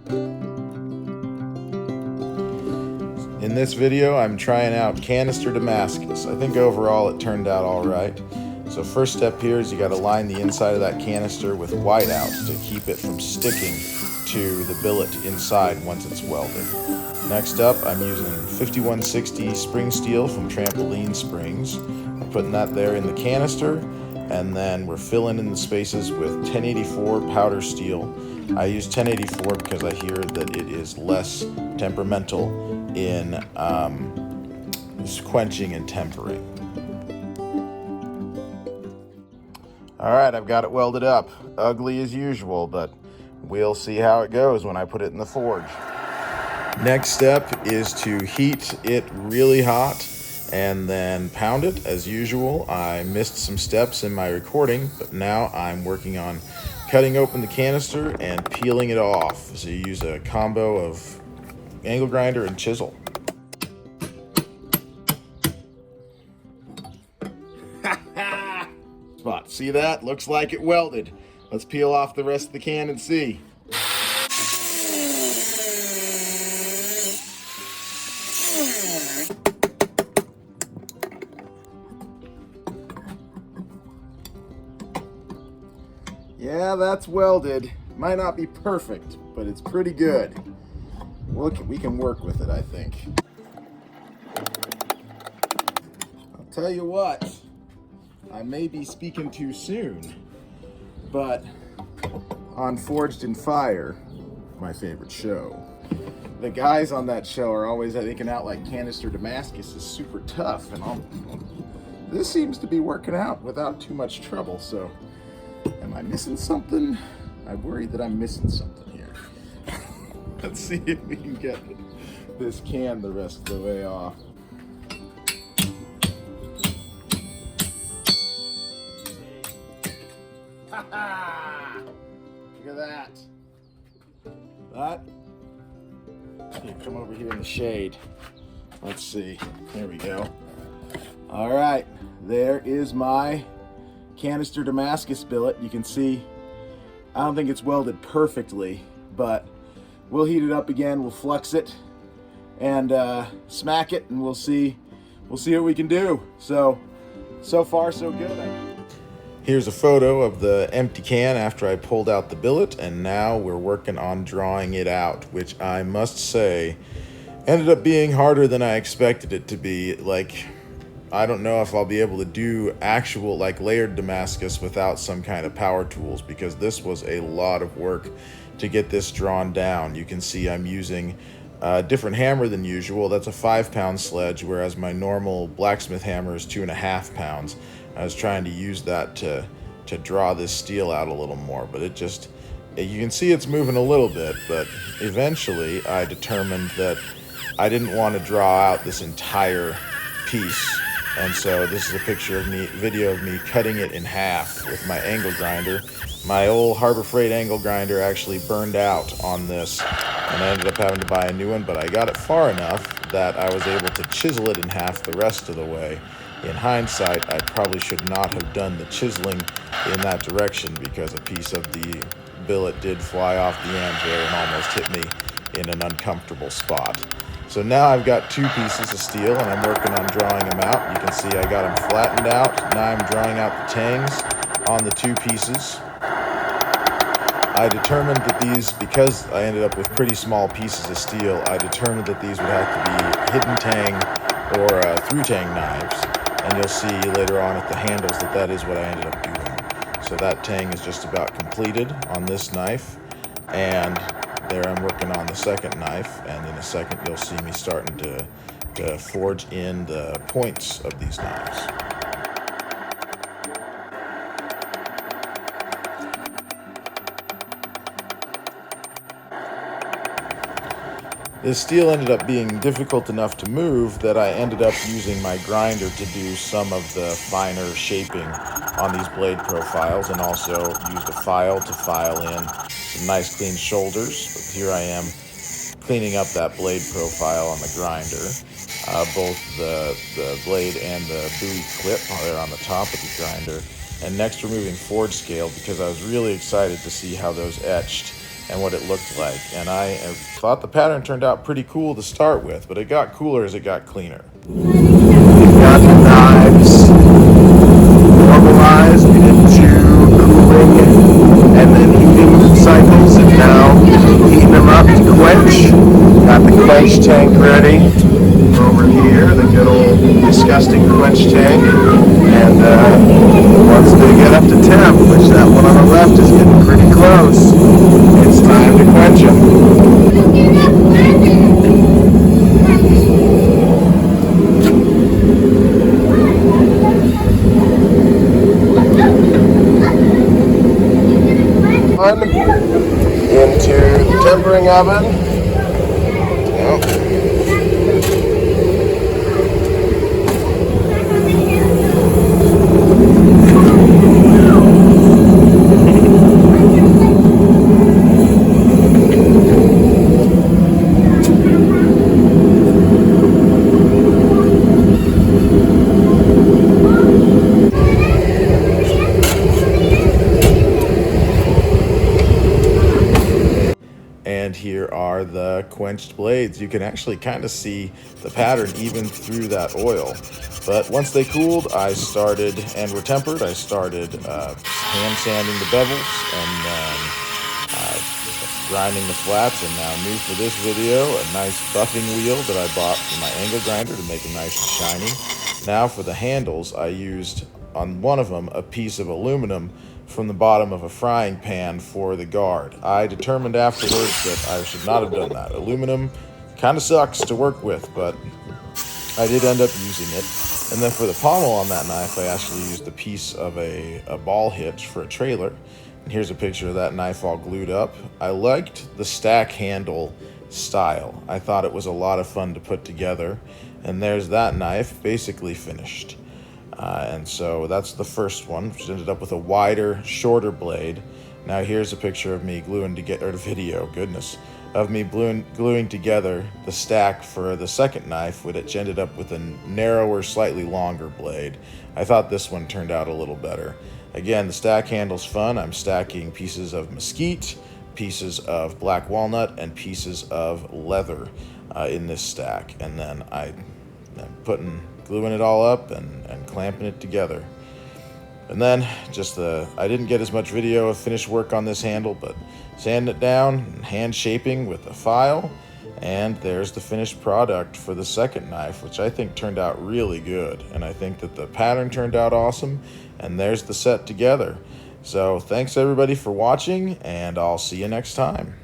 In this video, I'm trying out Canister Damascus. I think overall it turned out all right. So first step here is you got to line the inside of that canister with whiteout to keep it from sticking to the billet inside once it's welded. Next up, I'm using 5160 spring steel from Trampoline Springs. I'm putting that there in the canister, and then we're filling in the spaces with 1084 powder steel. I use 1084 because I hear that it is less temperamental in quenching and tempering. Alright, I've got it welded up. Ugly as usual, but we'll see how it goes when I put it in the forge. Next step is to heat it really hot and then pound it as usual. I missed some steps in my recording, but now I'm working on cutting open the canister and peeling it off. So you use a combo of angle grinder and chisel. Spot. See that? Looks like it welded. Let's peel off the rest of the can and see. Yeah, that's welded. Might not be perfect, but it's pretty good. We can work with it, I think. I'll tell you what, I may be speaking too soon, but on Forged in Fire, my favorite show, the guys on that show are always thinking out like Canister Damascus is super tough, and this seems to be working out without too much trouble, so am I missing something? I worry that I'm missing something here. Let's see if we can get this can the rest of the way off. Look at that. Here, come over here in the shade. Let's see. There we go. All right, there is my Canister Damascus billet. You can see I don't think it's welded perfectly, but we'll heat it up again, we'll flux it and smack it, and we'll see what we can do. So far so good. Here's a photo of the empty can after I pulled out the billet, and now we're working on drawing it out, which I must say ended up being harder than I expected it to be. Like, I don't know if I'll be able to do actual like layered Damascus without some kind of power tools, because this was a lot of work to get this drawn down. You can see I'm using a different hammer than usual. That's a 5-pound sledge, whereas my normal blacksmith hammer is 2.5 pounds. I was trying to use that to draw this steel out a little more, but you can see it's moving a little bit, but eventually I determined that I didn't want to draw out this entire piece. And so this is a video of me cutting it in half with my angle grinder. My old Harbor Freight angle grinder actually burned out on this, and I ended up having to buy a new one, but I got it far enough that I was able to chisel it in half the rest of the way. In hindsight, I probably should not have done the chiseling in that direction, because a piece of the billet did fly off the end there and almost hit me in an uncomfortable spot. So now I've got 2 pieces of steel, and I'm working on drawing them out. You can see I got them flattened out. Now I'm drawing out the tangs on the 2 pieces. I determined that these, because I ended up with pretty small pieces of steel, I determined that these would have to be hidden tang or through tang knives. And you'll see later on at the handles that is what I ended up doing. So that tang is just about completed on this knife, and there I'm working on the second knife, and in a second you'll see me starting to forge in the points of these knives. This steel ended up being difficult enough to move that I ended up using my grinder to do some of the finer shaping on these blade profiles, and also used a file to file in some nice clean shoulders. But here I am cleaning up that blade profile on the grinder. Both the blade and the buoy clip are on the top of the grinder. And next, removing forge scale, because I was really excited to see how those etched and what it looked like. And I thought the pattern turned out pretty cool to start with, but it got cooler as it got cleaner. You've got the knives normalized into cooling and then heating cycles, and now heating them up to quench. Got the quench tank ready over here, the good old disgusting quench tank. And once they get up to temp, which that one on the left is getting pretty close, it's time to quench them. Into the tempering oven. Yep. And here are the quenched blades. You can actually kind of see the pattern even through that oil. But once they cooled, I started, and were tempered, I started hand sanding the bevels and then grinding the flats. And now new for this video, a nice buffing wheel that I bought for my angle grinder to make them nice and shiny. Now for the handles, I used on one of them a piece of aluminum from the bottom of a frying pan for the guard. I determined afterwards that I should not have done that. Aluminum kind of sucks to work with, but I did end up using it. And then for the pommel on that knife, I actually used a piece of a ball hitch for a trailer. And here's a picture of that knife all glued up. I liked the stack handle style. I thought it was a lot of fun to put together. And there's that knife basically finished. And so that's the first one, which ended up with a wider, shorter blade. Now here's a picture of me gluing together, or video, goodness, of me gluing together the stack for the second knife, which ended up with a narrower, slightly longer blade. I thought this one turned out a little better. Again, the stack handle's fun. I'm stacking pieces of mesquite, pieces of black walnut, and pieces of leather in this stack. And then I'm gluing it all up and clamping it together. And then I didn't get as much video of finished work on this handle, but sanding it down and hand shaping with a file, and there's the finished product for the second knife, which I think turned out really good. And I think that the pattern turned out awesome, and there's the set together. So thanks everybody for watching, and I'll see you next time.